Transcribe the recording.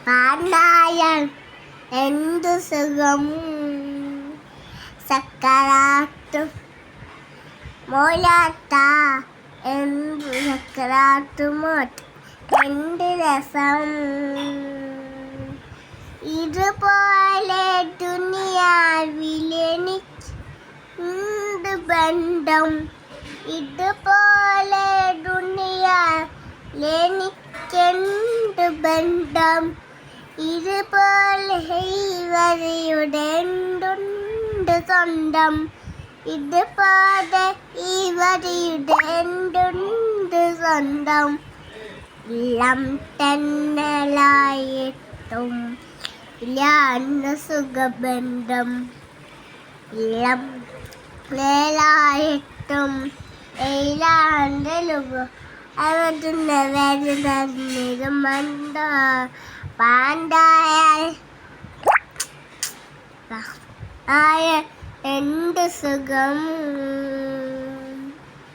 പാണ്ടായാൽ എന്തു സുഖം സക്കറാത്തു മോലാത്ത എന്തു സക്കറാത്തുമോട്ട് എന്ത് രസം ഇതുപോലെ ദുനിയാവിലെനിക്ക് എന്ത് ബന്ധം ഇതുപോലെ ദുനിയാവിലെനിക്കെന്ത് ബന്ധം ഇതുപോലെ ഇവരുടെ എന്തുണ്ട് സ്വന്തം ഇതുപോലെ ഇവരുടെ എന്തുണ്ട് സ്വന്തം ഇളം തെന്നലായിട്ടും ഇല്ലാന്ന സുഖബന്ധം ഇളം നേലായിട്ടും എയിലാണ്ടലുക അവതുന്ന വേദനമന്ത പാണ്ടായാൽ ആയ എന്ത് സുഖം